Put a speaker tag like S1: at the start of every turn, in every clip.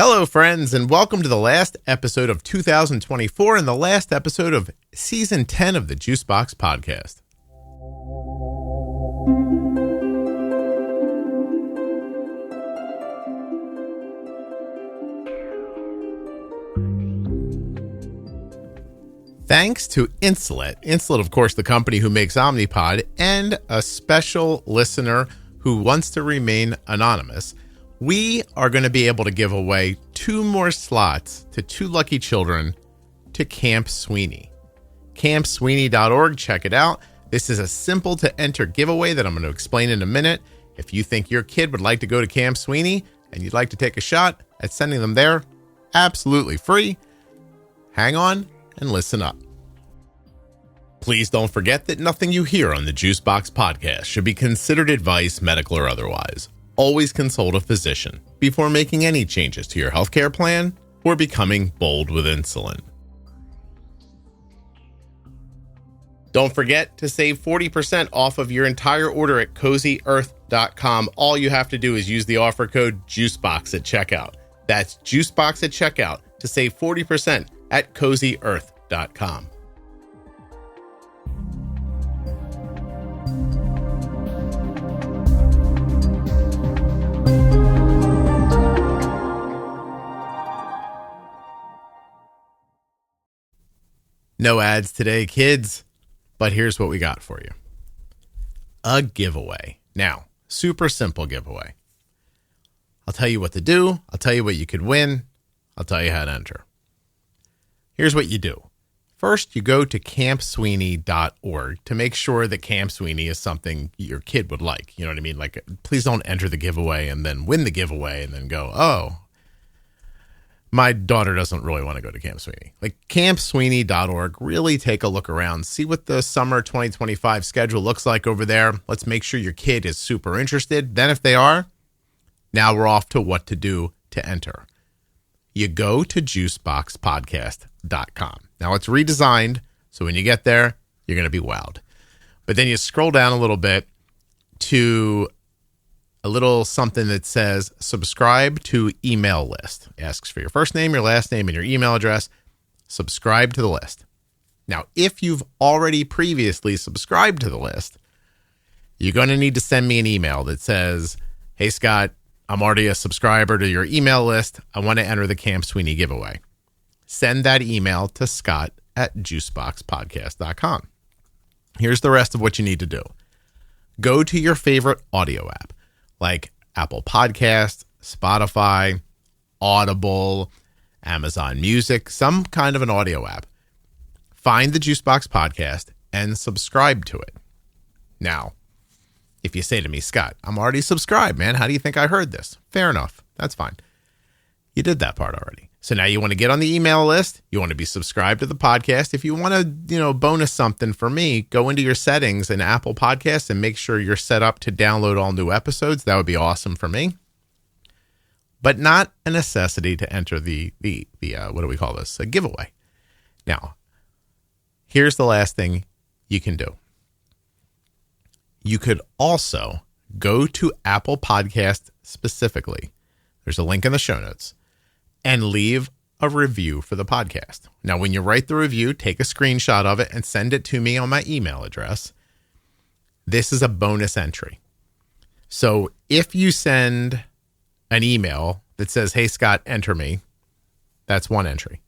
S1: Hello, friends, and welcome to the last episode of 2024 and the last episode of Season 10 of the Juicebox Podcast. Thanks to Insulet, of course, the company who makes Omnipod, and a special listener who wants to remain anonymous, we are going to be able to give away 2 more slots to 2 lucky children to Camp Sweeney. CampSweeney.org, check it out. This is a simple to enter giveaway that I'm going to explain in a minute. If you think your kid would like to go to Camp Sweeney and you'd like to take a shot at sending them there, absolutely free. Hang on and listen up. Please don't forget that nothing you hear on the Juicebox Podcast should be considered advice, medical or otherwise. Always consult a physician before making any changes to your healthcare plan or becoming bold with insulin. Don't forget to save 40% off of your entire order at CozyEarth.com. All you have to do is use the offer code JUICEBOX at checkout. That's JUICEBOX at checkout to save 40% at CozyEarth.com. No ads today, kids, but here's what we got for you. A giveaway. Now, super simple giveaway. I'll tell you what to do. I'll tell you what you could win. I'll tell you how to enter. Here's what you do. First, you go to campsweeney.org to make sure that Camp Sweeney is something your kid would like. You know what I mean? Like, please don't enter the giveaway and then win the giveaway and then go, oh, my daughter doesn't really want to go to Camp Sweeney. Like, campsweeney.org, really take a look around, see what the summer 2025 schedule looks like over there. Let's make sure your kid is super interested. Then if they are, now we're off to what to do to enter. You go to juiceboxpodcast.com. Now it's redesigned, so when you get there, you're going to be wowed. But then you scroll down a little bit to a little something that says subscribe to email list. It asks for your first name, your last name, and your email address. Subscribe to the list. Now, if you've already previously subscribed to the list, you're going to need to send me an email that says, hey, Scott, I'm already a subscriber to your email list. I want to enter the Camp Sweeney giveaway. Send that email to scott@juiceboxpodcast.com. Here's the rest of what you need to do. Go to your favorite audio app, like Apple Podcast, Spotify, Audible, Amazon Music, some kind of an audio app. Find the Juicebox Podcast and subscribe to it. Now, if you say to me, Scott, I'm already subscribed, man. How do you think I heard this? Fair enough. That's fine. You did that part already. So now you want to get on the email list. You want to be subscribed to the podcast. If you want to, bonus something for me, go into your settings in Apple Podcasts and make sure you're set up to download all new episodes. That would be awesome for me. But not a necessity to enter the what do we call this? A giveaway. Now, here's the last thing you can do. You could also go to Apple Podcast specifically. There's a link in the show notes. And leave a review for the podcast. Now, when you write the review, take a screenshot of it and send it to me on my email address. This is a bonus entry. So if you send an email that says, hey, Scott, enter me, that's one entry.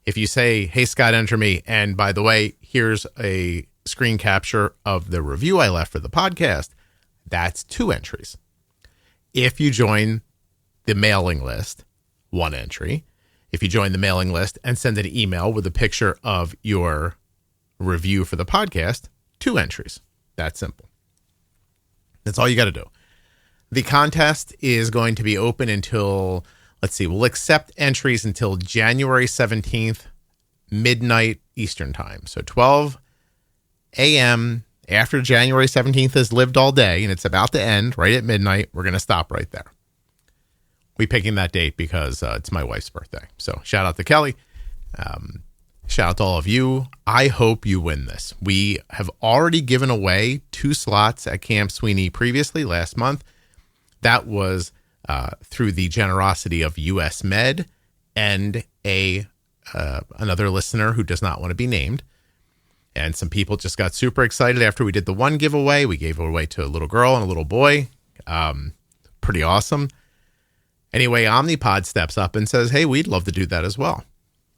S1: If you say, hey, Scott, enter me, and by the way, here's a screen capture of the review I left for the podcast, that's 2 entries. If you join the mailing list, 1 entry. If you join the mailing list and send an email with a picture of your review for the podcast, 2 entries. That's simple. That's all you got to do. The contest is going to be open until, we'll accept entries until January 17th, midnight Eastern time. So 12 a.m. after January 17th has lived all day and it's about to end right at midnight. We're going to stop right there. We picking that date because it's my wife's birthday. So shout out to Kelly. Shout out to all of you. I hope you win this. We have already given away 2 slots at Camp Sweeney previously last month. That was through the generosity of US Med and another listener who does not want to be named. And some people just got super excited after we did the one giveaway. We gave it away to a little girl and a little boy. Pretty awesome. Anyway, Omnipod steps up and says, hey, we'd love to do that as well.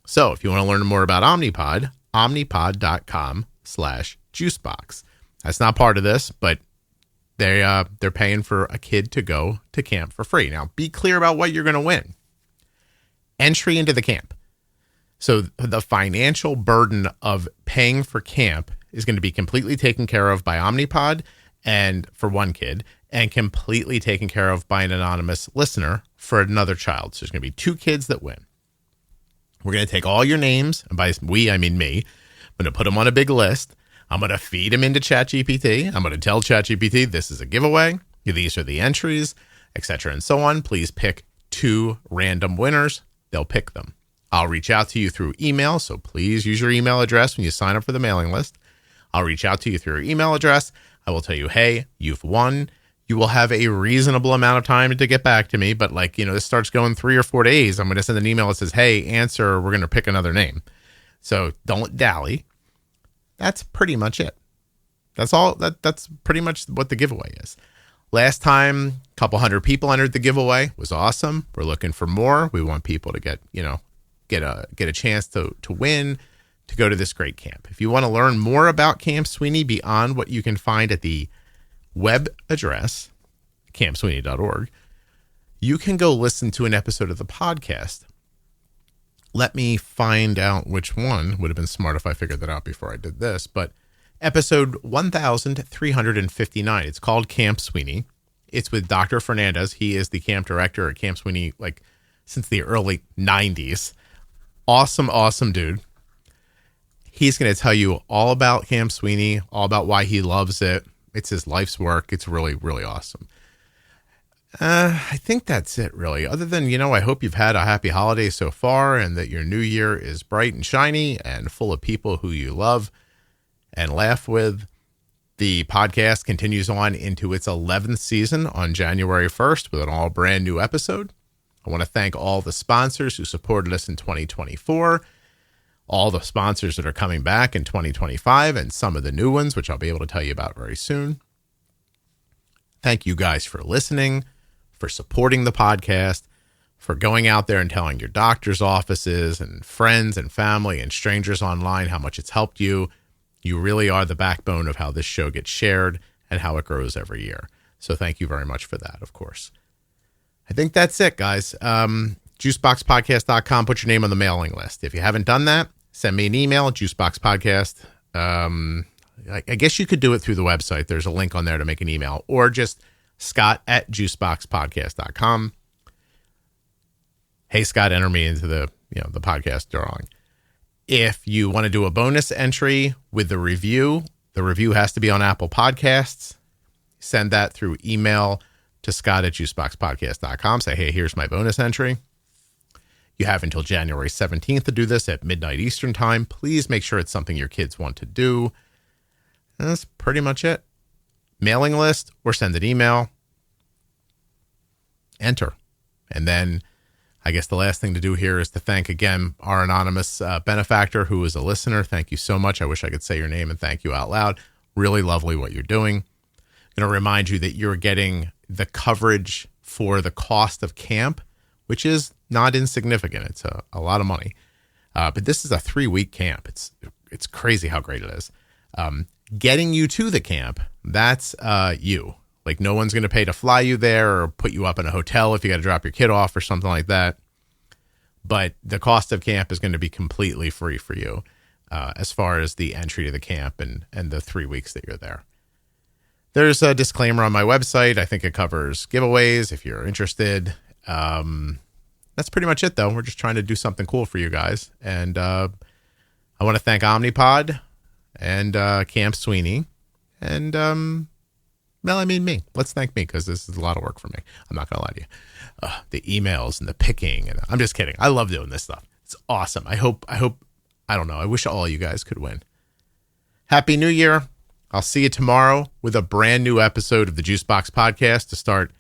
S1: So if you want to learn more about Omnipod, omnipod.com/juicebox. That's not part of this, but they're paying for a kid to go to camp for free. Now, be clear about what you're going to win. Entry into the camp. So the financial burden of paying for camp is going to be completely taken care of by Omnipod and for one kid, and completely taken care of by an anonymous listener for another child. So there's going to be 2 kids that win. We're going to take all your names, and by we, I mean me. I'm going to put them on a big list. I'm going to feed them into ChatGPT. I'm going to tell ChatGPT this is a giveaway. These are the entries, etc. and so on. Please pick 2 random winners. They'll pick them. I'll reach out to you through email, so please use your email address when you sign up for the mailing list. I'll reach out to you through your email address. I will tell you, hey, you've won. You will have a reasonable amount of time to get back to me, but this starts going 3 or 4 days. I'm going to send an email that says, hey, answer, we're going to pick another name. So don't dally. That's pretty much it. That's all. That's pretty much what the giveaway is. Last time, a couple hundred people entered the giveaway. It was awesome. We're looking for more. We want people to get a chance to win, to go to this great camp. If you want to learn more about Camp Sweeney beyond what you can find at the web address, campsweeney.org, you can go listen to an episode of the podcast. Let me find out which one. Would have been smart if I figured that out before I did this, but episode 1359. It's called Camp Sweeney. It's with Dr. Fernandez. He is the camp director at Camp Sweeney, since the early 90s. Awesome dude. He's going to tell you all about Camp Sweeney, all about why he loves it. It's his life's work. It's really, really awesome. I think that's it, really. Other than, I hope you've had a happy holiday so far and that your new year is bright and shiny and full of people who you love and laugh with. The podcast continues on into its 11th season on January 1st with an all brand new episode. I want to thank all the sponsors who supported us in 2024, all the sponsors that are coming back in 2025, and some of the new ones, which I'll be able to tell you about very soon. Thank you guys for listening, for supporting the podcast, for going out there and telling your doctor's offices and friends and family and strangers online how much it's helped you. You really are the backbone of how this show gets shared and how it grows every year. So thank you very much for that, of course. I think that's it, guys. Juiceboxpodcast.com. Put your name on the mailing list. If you haven't done that, send me an email, juiceboxpodcast. I guess you could do it through the website. There's a link on there to make an email, or just scott@juiceboxpodcast.com. Hey, Scott, enter me into the podcast drawing. If you want to do a bonus entry with the review has to be on Apple Podcasts. Send that through email to scott@juiceboxpodcast.com. Say, hey, here's my bonus entry. You have until January 17th to do this at midnight Eastern time. Please make sure it's something your kids want to do. And that's pretty much it. Mailing list or send an email. Enter. And then I guess the last thing to do here is to thank again our anonymous benefactor who is a listener. Thank you so much. I wish I could say your name and thank you out loud. Really lovely what you're doing. I'm going to remind you that you're getting the coverage for the cost of camp, which is not insignificant. It's a lot of money. But this is a 3-week camp. It's crazy how great it is. Getting you to the camp, that's you. No one's going to pay to fly you there or put you up in a hotel if you got to drop your kid off or something like that. But the cost of camp is going to be completely free for you as far as the entry to the camp and the 3 weeks that you're there. There's a disclaimer on my website. I think it covers giveaways if you're interested. That's pretty much it, though. We're just trying to do something cool for you guys. And I want to thank Omnipod and Camp Sweeney. And, me. Let's thank me because this is a lot of work for me. I'm not going to lie to you. The emails and the picking. And I'm just kidding. I love doing this stuff. It's awesome. I don't know. I wish all you guys could win. Happy New Year. I'll see you tomorrow with a brand new episode of the Juicebox Podcast to start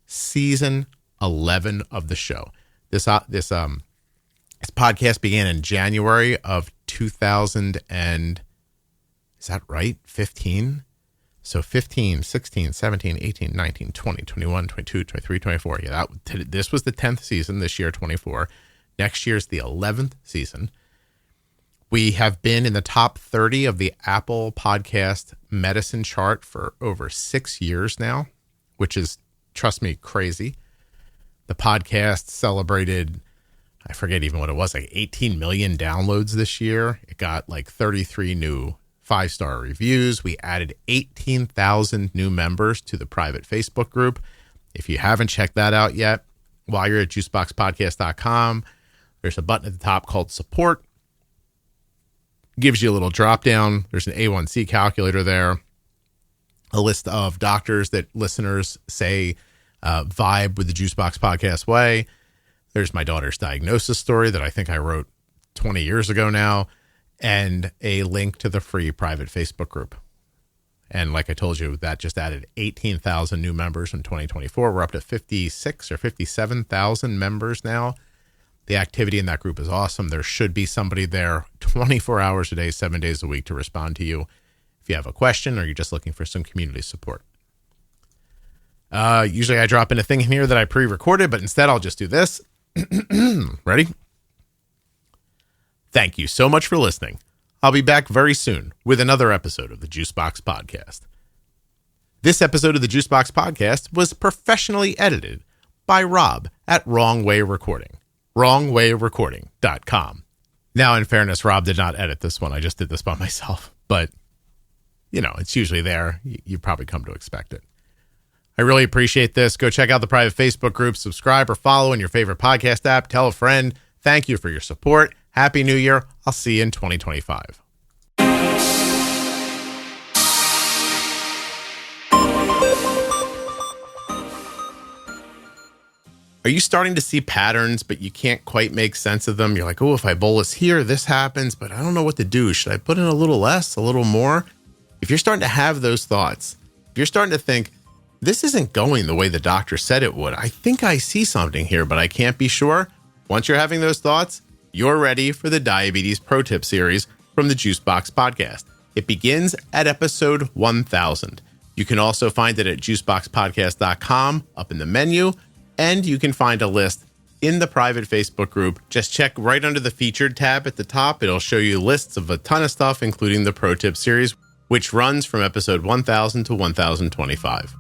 S1: season 11 of the show. This podcast began in January of 2000 and, is that right? 15? So 15, 16, 17, 18, 19, 20, 21, 22, 23, 24. Yeah, this was the 10th season, this year 24. Next year's the 11th season. We have been in the top 30 of the Apple Podcast Medicine chart for over 6 years now, which is, trust me, crazy. The podcast celebrated, I forget even what it was, like 18 million downloads this year. It got like 33 new 5-star reviews. We added 18,000 new members to the private Facebook group. If you haven't checked that out yet, while you're at juiceboxpodcast.com, there's a button at the top called support. Gives you a little drop down. There's an A1C calculator there, a list of doctors that listeners say vibe with the Juicebox Podcast way. There's my daughter's diagnosis story that I think I wrote 20 years ago now, and a link to the free private Facebook group. And like I told you, that just added 18,000 new members in 2024. We're up to 56 or 57,000 members now. The activity in that group is awesome. There should be somebody there 24 hours a day, 7 days a week to respond to you if you have a question or you're just looking for some community support. Usually I drop in a thing in here that I pre-recorded, but instead I'll just do this. Ready? Thank you so much for listening. I'll be back very soon with another episode of the Juicebox Podcast. This episode of the Juicebox Podcast was professionally edited by Rob at Wrong Way Recording. wrongwayrecording.com. Now, in fairness, Rob did not edit this one. I just did this by myself. But, you know, it's usually there. You probably come to expect it. I really appreciate this. Go check out the private Facebook group. Subscribe or follow in your favorite podcast app. Tell a friend. Thank you for your support. Happy New Year. I'll see you in 2025. Are you starting to see patterns, but you can't quite make sense of them? You're like, oh, if I bolus here, this happens, but I don't know what to do. Should I put in a little less, a little more? If you're starting to have those thoughts, if you're starting to think, this isn't going the way the doctor said it would, I think I see something here, but I can't be sure. Once you're having those thoughts, you're ready for the Diabetes Pro Tip series from the Juicebox Podcast. It begins at episode 1000. You can also find it at juiceboxpodcast.com up in the menu. And you can find a list in the private Facebook group. Just check right under the featured tab at the top. It'll show you lists of a ton of stuff, including the Pro Tip series, which runs from episode 1000 to 1025.